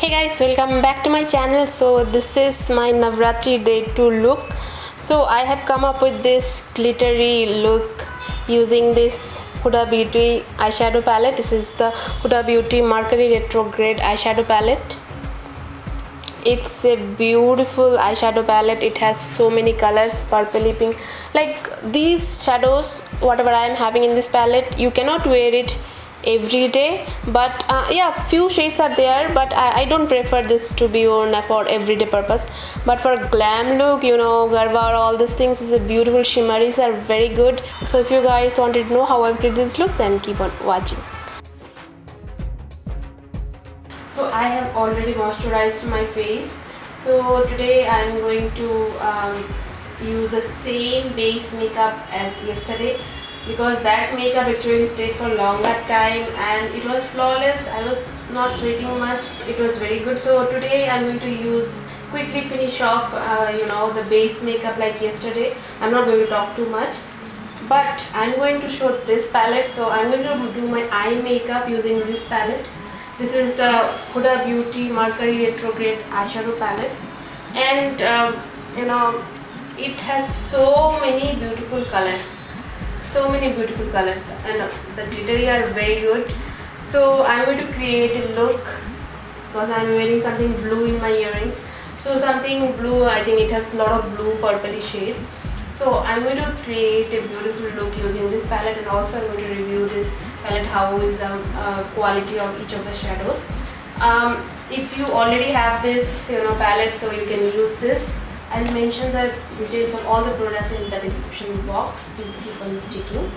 Hey guys, welcome back to my channel. So this is my Navratri day 2 look. So I have come up with this glittery look using this Huda Beauty eyeshadow palette. This is the Huda Beauty Mercury Retrograde eyeshadow palette. It's a beautiful eyeshadow palette. It has so many colors, purpley, pink. Like these shadows, whatever I am having in this palette, you cannot wear it every day, but yeah, few shades are there, but I don't prefer this to be worn for everyday purpose. But for glam look, you know, GARWA or all these things is a beautiful shimmeries are very good. So if you guys wanted to know how I did this look, then keep on watching. So I have already moisturized my face. So today I am going to use the same base makeup as yesterday, because that makeup actually stayed for longer time and it was flawless. I was not sweating much. It was very good. So today I'm going to quickly finish off you know, the base makeup like yesterday. I'm not going to talk too much, but I'm going to show this palette. So I'm going to do my eye makeup using this palette. This is the Huda Beauty Mercury Retrograde eyeshadow palette, and you know, it has so many beautiful colors. So many beautiful colors, and the glittery are very good. So I'm going to create a look because I'm wearing something blue in my earrings. So something blue, I think it has a lot of blue purpley shade. So I'm going to create a beautiful look using this palette, and also I'm going to review this palette, how is the quality of each of the shadows. If you already have this, you know, palette, so you can use this. I'll mention the details of all the products in the description box. Please keep on checking.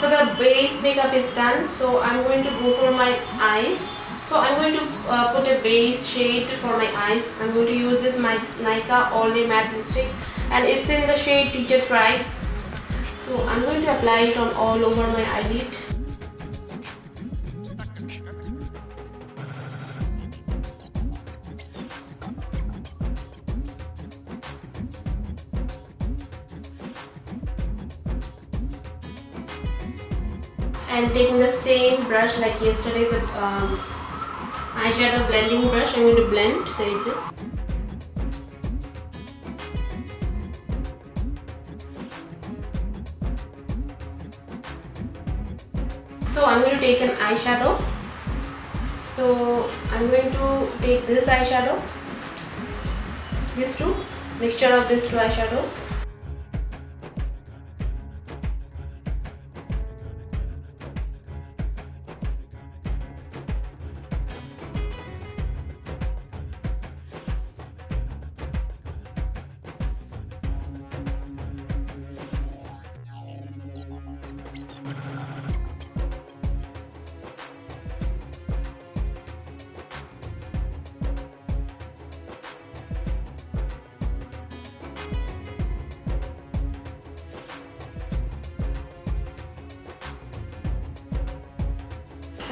So the base makeup is done, so I'm going to go for my eyes. So I'm going to put a base shade for my eyes. I'm going to use this my Nykaa All Day Matte Lipstick, and it's in the shade Teacher Try. So I'm going to apply it on all over my eyelid. And taking the same brush like yesterday, the eyeshadow blending brush, I'm going to blend the edges. So I'm going to take an eyeshadow. So I'm going to take this eyeshadow, these two, mixture of these two eyeshadows.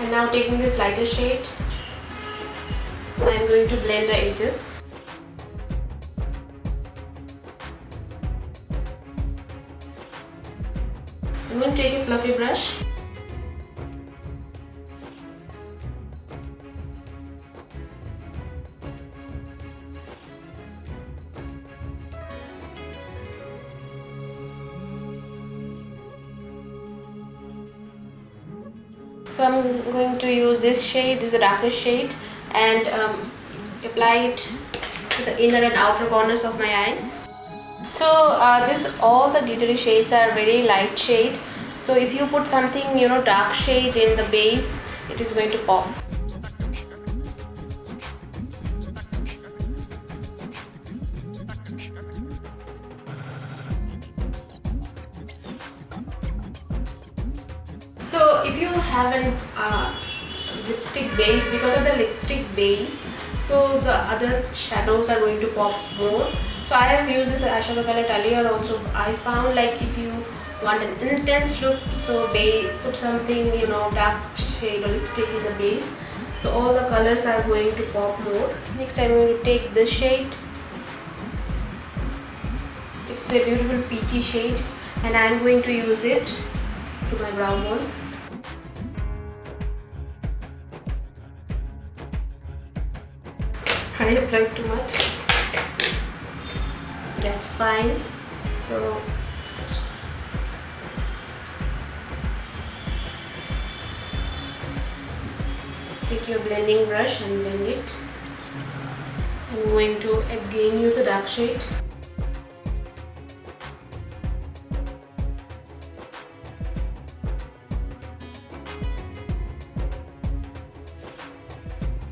And now taking this lighter shade, I am going to blend the edges. I'm going to take a fluffy brush. So I'm going to use this shade, this is the darkest shade, and apply it to the inner and outer corners of my eyes. So all the glittery shades are very light shade. So if you put something dark shade in the base, it is going to pop. So if you have an lipstick base, because of the lipstick base, so the other shadows are going to pop more. So I have used this eyeshadow palette earlier also. I found like if you want an intense look, so they put something dark shade or lipstick in the base, so all the colors are going to pop more. Next I'm going to take this shade. It's a beautiful peachy shade, and I'm going to use it to my brow bones. I applied too much. That's fine. So take your blending brush and blend it. I'm going to again use the dark shade.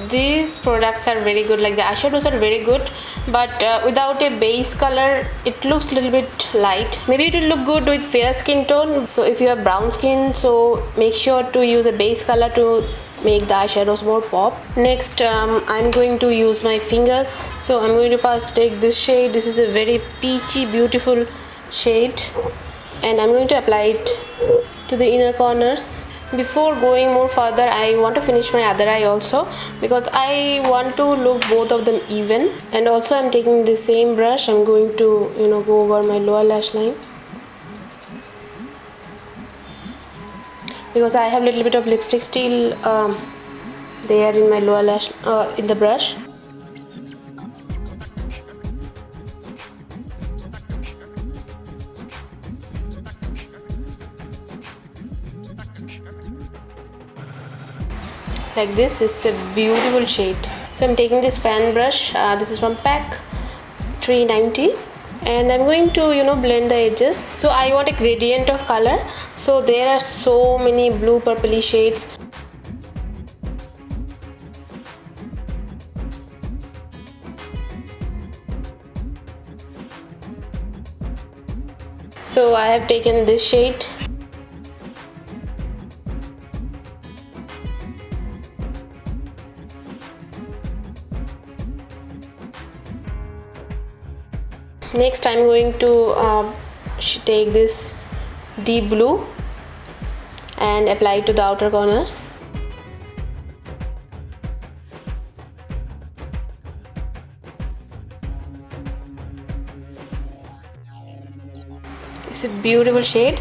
These products are very good, like the eyeshadows are very good, but without a base color it looks a little bit light. Maybe it will look good with fair skin tone. So if you have brown skin, so make sure to use a base color to make the eyeshadows more pop. Next I'm going to use my fingers. So I'm going to first take this shade. This is a very peachy beautiful shade, and I'm going to apply it to the inner corners. Before going more further, I want to finish my other eye also, because I want to look both of them even. And also I'm taking the same brush. I'm going to go over my lower lash line, because I have a little bit of lipstick still there in my lower lash in the brush. Like this is a beautiful shade. So I'm taking this fan brush. This is from Pack 390, and I'm going to blend the edges. So I want a gradient of color. So there are so many blue purpley shades. So I have taken this shade. Next I'm going to take this deep blue and apply it to the outer corners. It's a beautiful shade.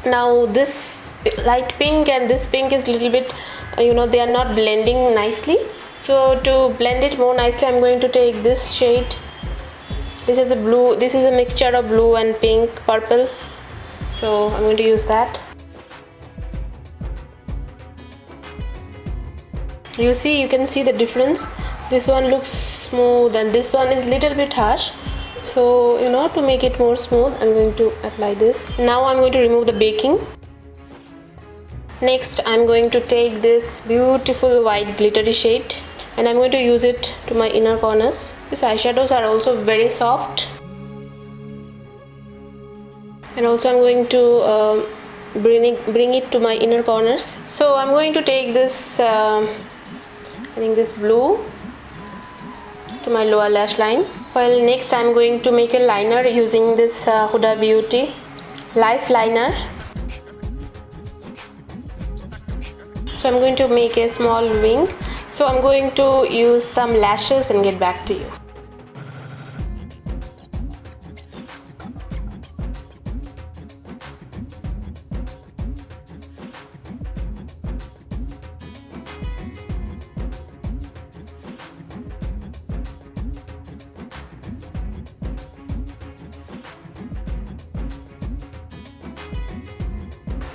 Now this light pink and this pink is little bit, they are not blending nicely. So to blend it more nicely, I'm going to take this shade. This is a blue. This is a mixture of blue and pink, purple. So I'm going to use that. You can see the difference. This one looks smooth and this one is little bit harsh. So to make it more smooth, I'm going to apply this. Now I'm going to remove the baking. Next I'm going to take this beautiful white glittery shade and I'm going to use it to my inner corners. These eyeshadows are also very soft. And also I'm going to bring it to my inner corners. So I'm going to take this I think this blue to my lower lash line. Well, next I'm going to make a liner using this Huda Beauty Life Liner. So I'm going to make a small wing. So I'm going to use some lashes and get back to you.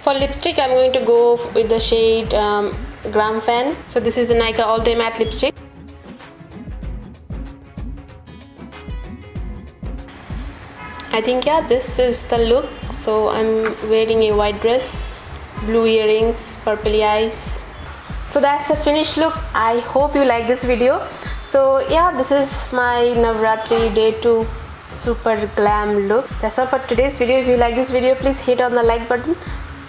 For lipstick, I'm going to go with the shade Gram Fan. So this is the Nykaa All Day Matte Lipstick. I think this is the look. So I'm wearing a white dress, blue earrings, purpley eyes. So that's the finished look. I hope you like this video. So this is my Navratri Day 2 super glam look. That's all for today's video. If you like this video, please hit on the like button.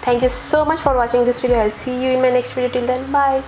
Thank you so much for watching this video. I'll see you in my next video. Till then, bye.